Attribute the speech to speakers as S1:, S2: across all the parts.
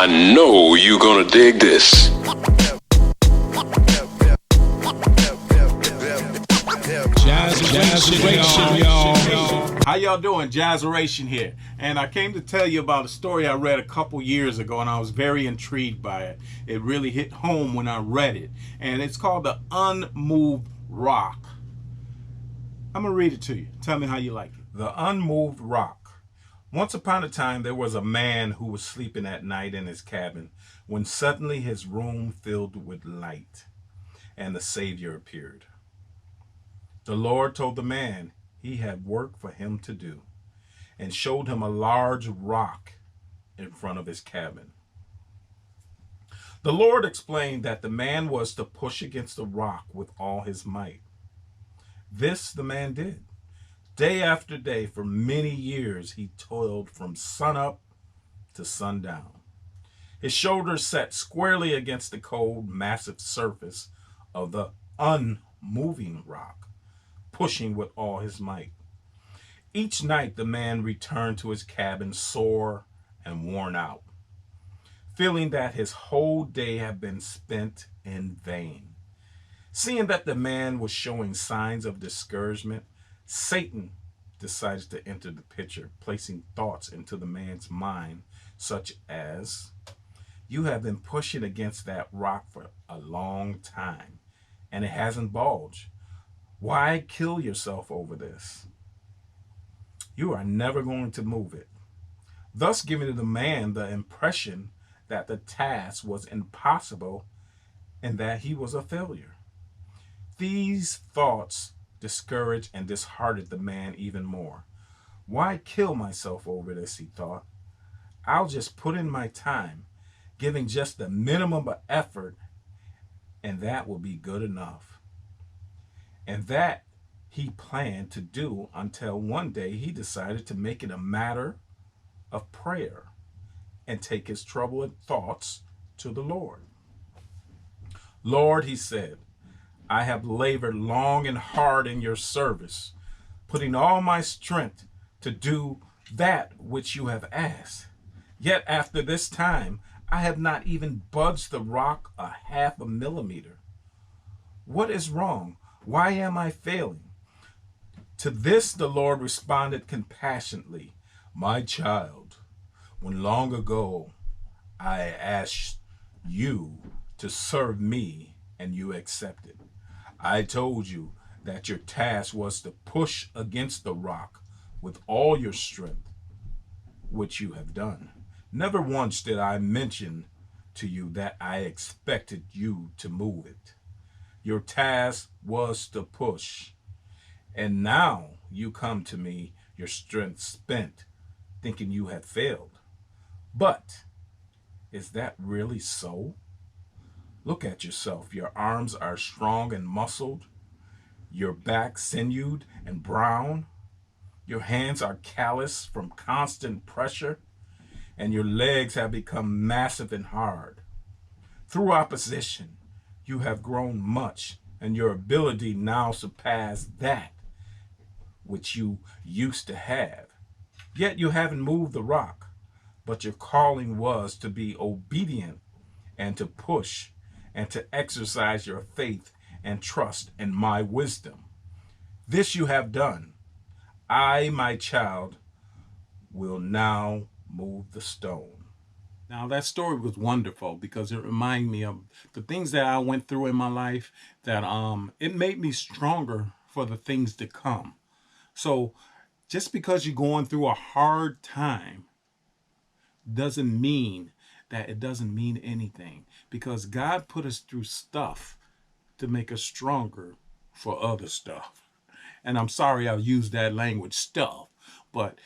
S1: I know you're gonna dig this.
S2: Jazzeration, y'all. How y'all doing? Jazzeration here. And I came to tell you about a story I read a couple years ago, and I was very intrigued by it. It really hit home when I read it. And it's called The Unmoved Rock. I'm going to read it to you. Tell me how you like it. The Unmoved Rock. Once upon a time, there was a man who was sleeping at night in his cabin when suddenly his room filled with light, and the Savior appeared. The Lord told the man he had work for him to do and showed him a large rock in front of his cabin. The Lord explained that the man was to push against the rock with all his might. This the man did. Day after day, for many years, he toiled from sunup to sundown. His shoulders sat squarely against the cold, massive surface of the unmoving rock, pushing with all his might. Each night, the man returned to his cabin sore and worn out, feeling that his whole day had been spent in vain. Seeing that the man was showing signs of discouragement, Satan decides to enter the picture, placing thoughts into the man's mind such as, "You have been pushing against that rock for a long time, and it hasn't budged. Why kill yourself over this? You are never going to move it," thus giving the man the impression that the task was impossible and that he was a failure. These thoughts discouraged and disheartened the man even more. "Why kill myself over this?" he thought. "I'll just put in my time, giving just the minimum of effort, and that will be good enough." And that he planned to do until one day he decided to make it a matter of prayer and take his troubled thoughts to the Lord. "Lord," he said, "I have labored long and hard in your service, putting all my strength to do that which you have asked. Yet after this time, I have not even budged the rock a half a millimeter. What is wrong? Why am I failing?" To this the Lord responded compassionately, "My child, when long ago I asked you to serve me and you accepted, I told you that your task was to push against the rock with all your strength, which you have done. Never once did I mention to you that I expected you to move it. Your task was to push. And now you come to me, your strength spent, thinking you had failed. But is that really so? Look at yourself. Your arms are strong and muscled, your back sinewed and brown, your hands are calloused from constant pressure, and your legs have become massive and hard. Through opposition, you have grown much, and your ability now surpasses that which you used to have. Yet you haven't moved the rock, but your calling was to be obedient and to push and to exercise your faith and trust in my wisdom. This you have done. I, my child, will now move the stone." Now that story was wonderful because it reminded me of the things that I went through in my life, that it made me stronger for the things to come. So just because you're going through a hard time doesn't mean that it doesn't mean anything, because God put us through stuff to make us stronger for other stuff. And I'm sorry I used that language, stuff, but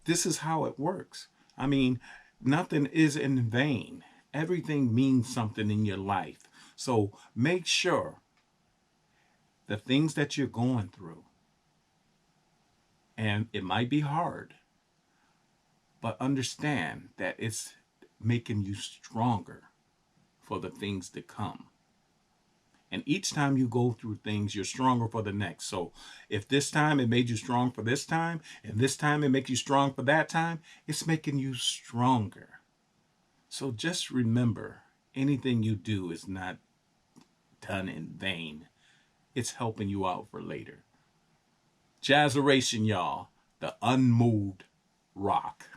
S2: this is how it works. I mean, nothing is in vain. Everything means something in your life. So make sure the things that you're going through, and it might be hard, but understand that it's making you stronger for the things to come. And each time you go through things, you're stronger for the next. So if this time it made you strong for this time, and this time it makes you strong for that time, it's making you stronger. So just remember, anything you do is not done in vain. It's helping you out for later. Jazzeration, y'all. The unmoved rock.